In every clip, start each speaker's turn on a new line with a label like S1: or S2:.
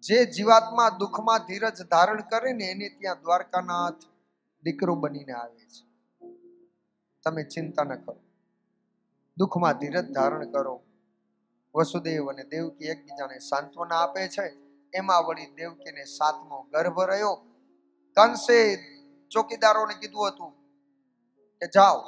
S1: જે જીવાત્મા દુઃખમાં ધીરજ ધારણ કરે ને એને ત્યાં દ્વારકાનાથ દીકરો બનીને આવે છે. તમે ચિંતા ન કરો, દુઃખમાં ધીરજ ધારણ કરો. વસુદેવ અને દેવકી એકબીજાને સાંત્વના આપે છે. એમાં વળી દેવકીને 7મો ગર્ભ રહ્યો. કંસે ચોકીદારોને કીધું હતું કે જાઓ,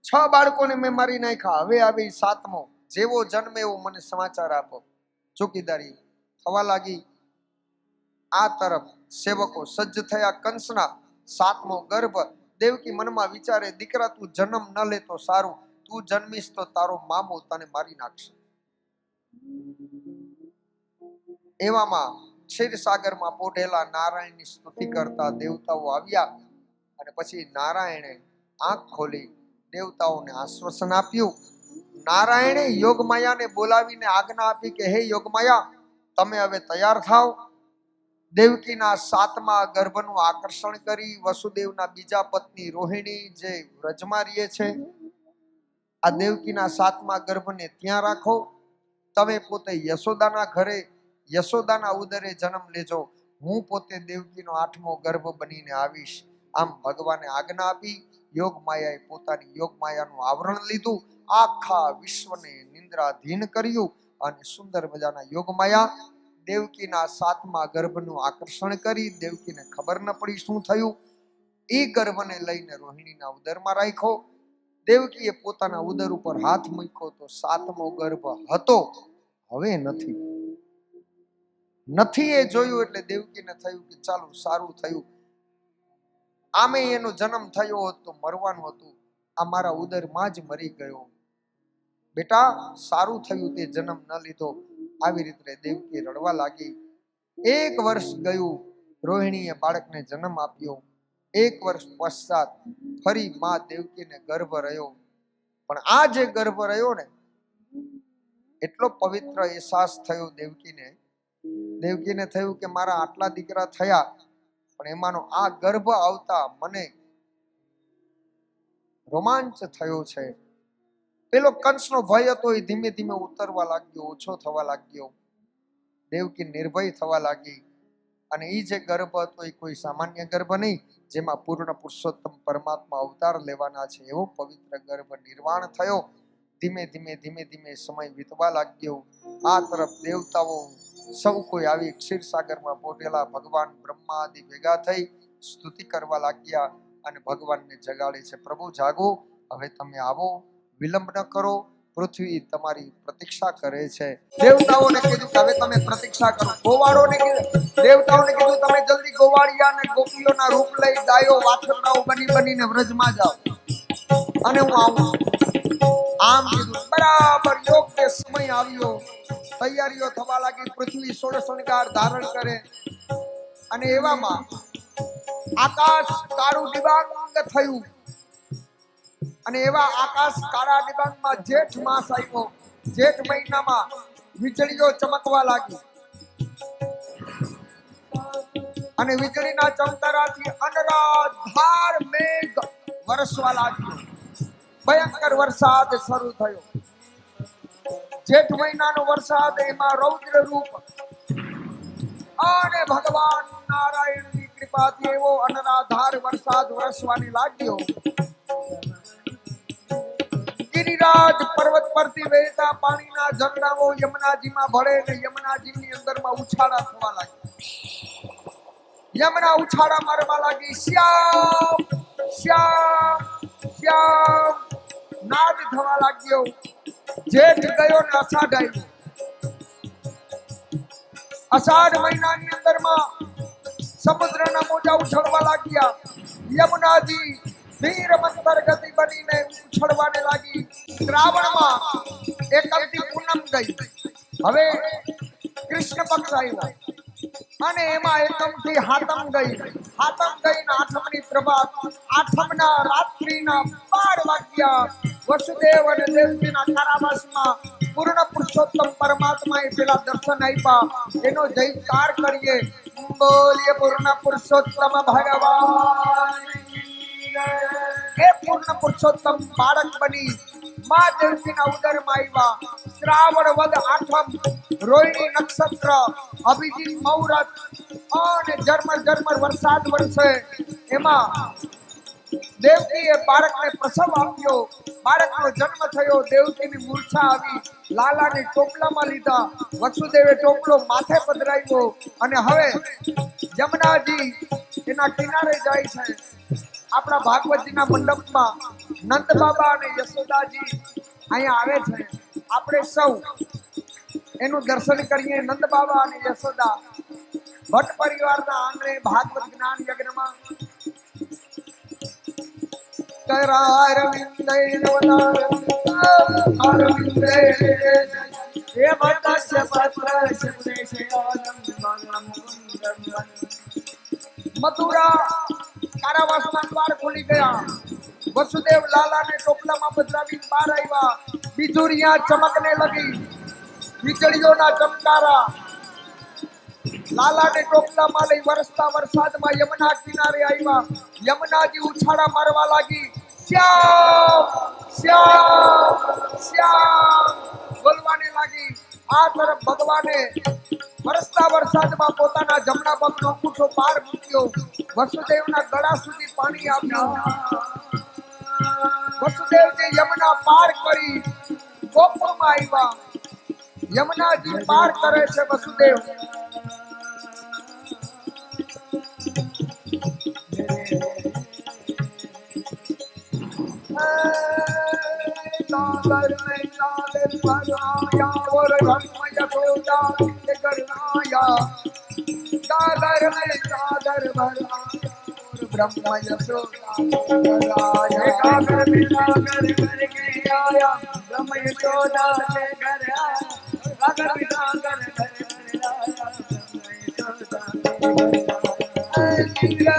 S1: 6 બાળકોને મેં મારી નાખ્યા, હવે આવી 7મો, જેવો જન્મે એવો મને સમાચાર આપો. ચોકીદારી થવા લાગી. આ તરફ સેવકો સજ્જ થયા. કંસના 7મો ગર્ભ. દેવકી મનમાં વિચારે, દીકરા તું જન્મ ન લે તો સારું, તું જન્મીશ તો તારો મામો તને મારી નાખશે. એવામાં ક્ષીરસાગરમાં પોઢેલા નારાયણની સ્તુતિ કરતા દેવતાઓ આવ્યા અને પછી નારાયણે આંખ ખોલી દેવતાઓને આશ્વાસન આપ્યું. નારાયણે યોગમાયાને બોલાવીને આજ્ઞા આપી કે હે યોગમાયા, તમે હવે તૈયાર થાવ. દેવકીના 7મા ગર્ભનું આકર્ષણ કરી વસુદેવના બીજા પત્ની રોહિણી જે વ્રજમાં રહે છે, આ દેવકીના 7મા ગર્ભને ત્યાં રાખો. તમે પોતે યશોદાના ઘરે યશોદાના ઉદરે જન્મ લેજો. હું પોતે દેવકીનો 8મો ગર્ભ બનીને આવીશ. આમ ભગવાને આજ્ઞા આપી. યોગમાયાએ પોતાની યોગમાયાનું આવરણ લીધું, આખા વિશ્વને નિંદ્રાધીન કર્યું અને સુંદર મજાના યોગમાયા દેવકીના 7મા ગર્ભનું આકર્ષણ કરી. દેવકીને ખબર ન પડી શું થયું. એ ગર્ભને લઈને રોહિણીના ઉદરમાં રાખ્યો. દેવકીએ પોતાના ઉદર ઉપર હાથ મૂક્યો તો 7મો ગર્ભ હતો, હવે નથી. એ જોયું એટલે દેવકીને થયું કે ચાલો સારું થયું. આમે એનો જન્મ થયો હોત તો મરવાનું હતું, આ મારા ઉદરમાં જ મરી ગયો. બેટા સારું થયું તે જન્મ ન લીધો. આવી રીતે દેવકી રડવા લાગી. 1 વર્ષ ગયું. રોહિણીએ બાળકને જન્મ આપ્યો. 1 વર્ષ પશ્ચાત ફરી માં દેવકીને ગર્ભ રહ્યો. પણ આ જે ગર્ભ રહ્યો ને, એટલો પવિત્ર અહેસાસ થયો દેવકીને થયું કે મારા આટલા દીકરા થયા, પણ એમાંનો આ ગર્ભ આવતા મને રોમાંચ થયો છે. પેલો કંસનો ભય હતો એ ધીમે ધીમે ઉતરવા લાગ્યો, ઓછો થવા લાગ્યો. દેવકી નિર્ભય થવા લાગી. અને એ જે ગર્ભ હતો એ કોઈ સામાન્ય ગર્ભ નહીં, જેમાં પૂર્ણ પુરુષોત્તમ પરમાત્મા અવતાર લેવાના છે, એવો પવિત્ર ગર્ભ નિર્વાણ થયો. ધીમે ધીમે સમય વીતવા લાગ્યો. આ તરફ દેવતાઓ સૌ કોઈ આવી ક્ષીરસાગરમાં પોઢેલા ભગવાન બ્રહ્મા આદિ ભેગા થઈ સ્તુતિ કરવા લાગ્યા અને ભગવાનને જગાડે છે. પ્રભુ જાગો, હવે તમે આવો, વિલંબ ન કરો, પૃથ્વી તમારી પ્રતીક્ષા કરે છે. દેવતાઓને કીધું કે હવે તમે પ્રતીક્ષા કરો. ગોવાળોને કીધું, દેવતાઓને કીધું તમે જલ્દી ગોવાળિયા અને ગોપીઓના રૂપ લઈ ગાયો વાછરડાઓ બનીને વ્રજમાં જાઓ અને હું આવું. આમ કીધું. બરાબર યોગ્ય સમય આવ્યો. તૈયારીઓ થવા લાગી. પૃથ્વી 16 શણગાર ધારણ કરે અને એવામાં આકાશ કાળું ડિબાંગ થયું. અને એવા આકાશ કાળા ડિબાંગમાં જેઠ માસ આવ્યો. જેઠ મહિનામાં વીજળીઓ ચમકવા લાગી અને વીજળીના ચમકારાથી અનરાધાર મેઘ વરસવા લાગ્યો. ભયંકર વરસાદ શરૂ થયો. જેઠ મહિનાનો વરસાદ, એમાં રૌદ્ર રૂપ અને ભગવાન નારાયણની કૃપાથી એવો અનરાધાર વરસાદ વરસવાની લાગ્યો. ગિરિરાજ પર્વત પરથી વહેતા પાણીના ઝરણાઓ યમુનાજીમાં ભળે ને યમુનાજીની અંદરમાં ઉછાળા થવા લાગ્યા. યમુના ઉછાળા મારવા લાગી. શ્યામ શ્યામ શ્યામ નાદ થવા લાગ્યો. જેઠ ગયો ને અષાઢ આવ્યો. અષાઢ મહિનાની અંદરમાં સમુદ્રના મોજા ઉછળવા લાગ્યા. યમુનાજી ધીર મંથર ગતિ બનીને ઉછળવાને લાગી. શ્રાવણમાં એકમથી પૂનમ ગઈ. હવે કૃષ્ણ પક્ષ આવ્યો અને એમાં એકમથી હાતમ ગઈ. હાતમ ગઈને આઠમની પ્રભાત. આઠમના રાત્રિના 12 વાગ્યા વસુદેવ અને દેવકીના કારાવાસમાં પૂર્ણ પુરુષોત્તમ પરમાત્માએ પેલા દર્શન આપ્યા. એનો જયકાર કરીએ. બોલીએ પૂર્ણ પુરુષોત્તમ ભગવાન. એ પૂર્ણ પુરુષોત્તમ બાળક બની મા દેવકીના ઉદરમાં આવ્યા. શ્રાવણ વદ આઠમ રોહિણી નક્ષત્ર અભિજીત મુહૂર્ત અને ઝરમર વરસાદ વરસે એમાં દેવકીએ બાળકને પ્રસવ આપ્યો, બાળકનો જન્મ થયો, દેવકીની મૂર્છા આવી, લાલાને ટોપલામાં લીધા, વસુદેવે ટોપલો માથે પધરાવ્યો અને હવે યમુનાજી એના કિનારે જાય છે. આપણા ભાગવતજીના મંડપમાં નંદ બાબા અને યશોદાજી અહીંયા આવે છે. આપણે સૌ એનું દર્શન કરીએ. નંદ બાબા અને યશોદા ભટ્ટ પરિવારના આંગણે ભાગવત જ્ઞાન યજ્ઞમાં करारविंदे अरविंदे हे भक्तस्य पत्रस्य पुरेशे मथुरा कारावासना द्वार खुली गया. वसुदेव लाला ने टोपलाમાં પધરાવી બહાર આવ્યા. બીજુરિયા ચમકને લગી, વીજળીઓના ચમકારા. લાલા ને ટોપલામાં લઈ વરસતા વરસાદમાં યમુના કિનારે આવ્યા. યમુનાજી ઉછાળા મારવા લાગી. શ્યામ શ્યામ શ્યામ બોલવાને લાગી. આ તરફ ભગવાને વરસતા વરસાદમાં પોતાના જમણા પગનો અંગૂઠો બહાર મૂક્યો. વસુદેવના ગળા સુધી પાણી આવ્યું. વસુદેવજી યમુના પાર કરી ગોકુળમાં આવ્યા. યમુનાજી પાર કરે છે વસુદેવ. सागर में सागर भराया और ब्रह्म यशोदा के करनाया. सागर में सागर भराया और ब्रह्म यशोदा के करनाया. सागर में सागर भर के आया ब्रह्म यशोदा के घर आया. सागर में सागर भर के आया ब्रह्म यशोदा के घर आया.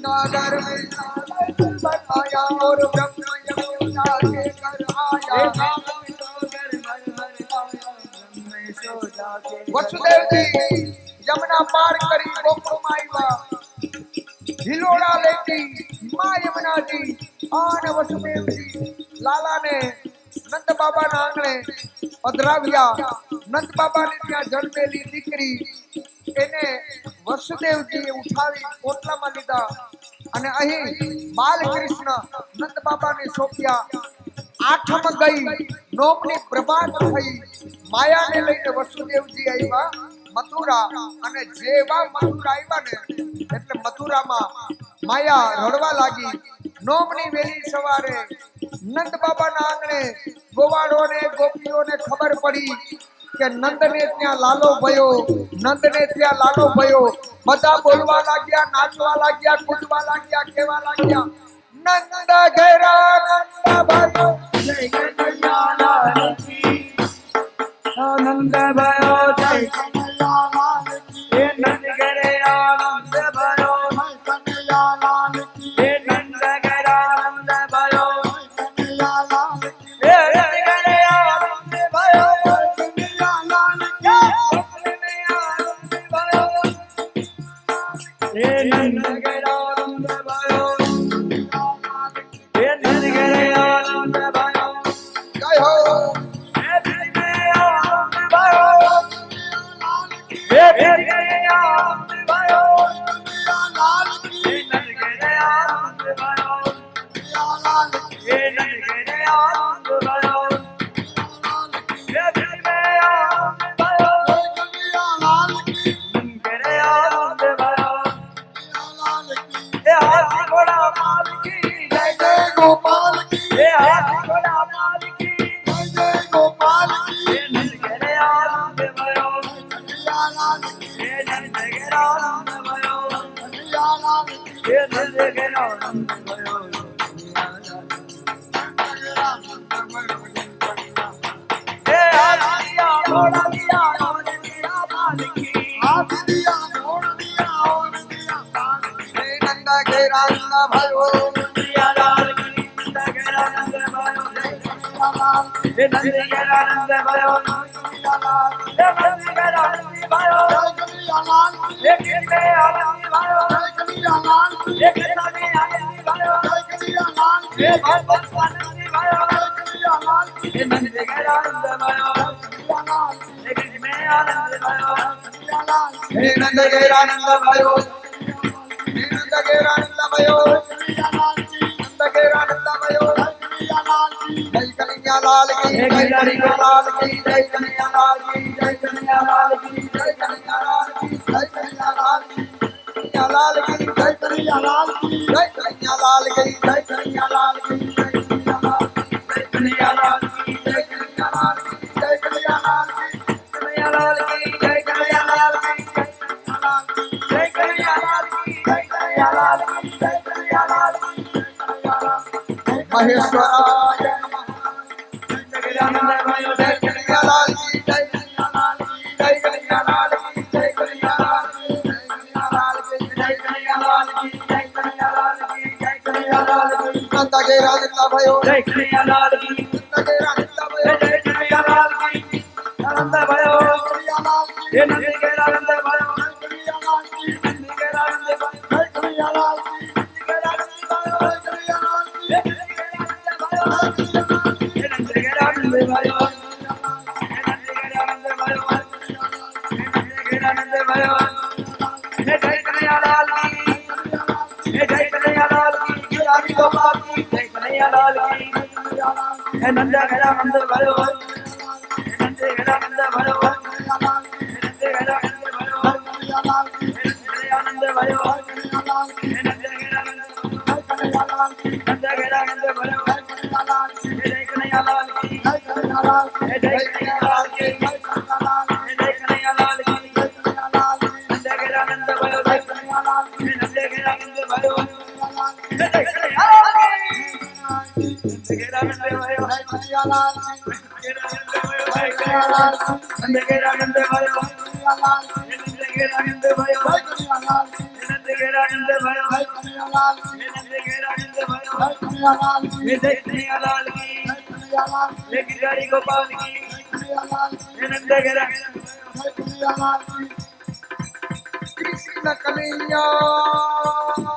S1: सागर में सागर बनाया और ब्रह्म यशोदा के घर आया. वसुदेव जी यमुना पार करी गोकुळમાં આવ્યા. હિલોડા લેતી માં યમુનાજી અને વસુદેવજી લાલાને નંદ બાબાના આંગણે પધરાવ્યા. નંદ બાબાને ત્યાં જન્મેલી દીકરી એને વસુદેવજીએ ઉઠાવી પોટલામાં લીધા અને અહીં બાલકૃષ્ણ નંદ બાબાને સોંપ્યા. આઠમ ગઈ, નોમની પ્રભાત થઈ. માયાને લઈને વસુદેવજી આવ્યા મથુરા અને જેવા મથુરા આવ્યા ને એટલે મથુરામાં માયા રડવા લાગી. નોમની વહેલી સવારે નંદ બાબાના આંગણે ગોવાળોને ગોપીઓને ખબર પડી કે નંદને ત્યાં લાલો ભયો, નંદને ત્યાં લાલો ભયો. બધા બોલવા લાગ્યા, નાચવા લાગ્યા, કૂદવા લાગ્યા, કહેવા લાગ્યા નંદ ઘેરા નંદ ભયો જય કનૈયા લાલ કી. નંદ ભયો જય કનૈયા લાલ કી. હે નંદ ઘેરે આનંદ ભયો જય કનૈયા લાલ કી. હે નંદ ઘેરા આનંદ ભયો જય કનૈયા લાલ કી. હે નંદ ઘેરે આનંદ ભયો જય કનૈયા લાલ કી. હે નંદ ઘેરા આનંદ ભયો નંદ ઘેરાનંદ भयो નંદ ઘેરાનંદ भयो નંદ ઘેરાનંદ भयो જય કનૈયા લાલ કી જય કનૈયા લાલ કી જય કનૈયા લાલ કી જય કનૈયા લાલ કી જય કનૈયા લાલ કી જય કનૈયા લાલ કી કનૈયા લાલ કી જય કનૈયા લાલ કી જય કનૈયા લાલ કી જય કનૈયા લાલ કી જય કનૈયા લાલ કનૈયા લાલ કી જય કનૈયા લાલ કી જય કનૈયા લાલ કી કનૈયા લાલ કી જય કનૈયા લાલ કી જય કનૈયા લાલ કી જય કનૈયા લાલ કી જય કનૈયા લાલ કી મહેશ્વરાય નમઃ જય કનૈયા લાલ કી જય કનૈયા લાલ કી જય કનૈયા લાલ કી જય કનૈયા લાલ કી જય કનૈયા લાલ કી જય કનૈયા લાલ કી જય કનૈયા લાલ કી જય કનૈયા લાલ કી નંદ ઘેરાનંદ भयो જય કનૈયા લાલ કી નંદ ઘેરાનંદ भयो જય કનૈયા લાલ કી આનંદ भयो હે નંદ ઘેરાનંદ भयो નંદ ઘેરાનંદ भयो જય કનૈયા લાલ કી નંદ ઘેરાનંદ भयो નંદ ઘેરાનંદ भयो નંદ ઘેરાનંદ भयो નંદ भयो નંદ ઘેરાનંદ નંદ ઘેરાનંદ भयो જય કનૈયા લાલ કી જય કનૈયા લાલ કી જય કનૈયા લાલ કી જય કનૈયા લાલ કી નંદ ઘેરાનંદ भयो જય કનૈયા લાલ કી નંદ ઘેરાનંદ भयो જય કનૈયા લાલ કી નંદ ઘેરાનંદ भयो જય કનૈયા લાલ કી જય કનૈયા લાલ કી નંદ ઘેરાનંદ भयो જય કનૈયા લાલ કી નંદ ઘેરાનંદ भयो જય કનૈયા લાલ કી નંદ ઘેરાનંદ भयो જય કનૈયા લાલ કી નંદ ઘેરાનંદ भयो જય કનૈયા લાલ કી જય કનૈયા લાલ કી જય કનૈયા લાલ કી ગિરિધારી ગોપાલ કી જય કનૈયા લાલ કી નંદ ઘેરાનંદ જય કનૈયા લાલ કી કૃષ્ણ કનૈયા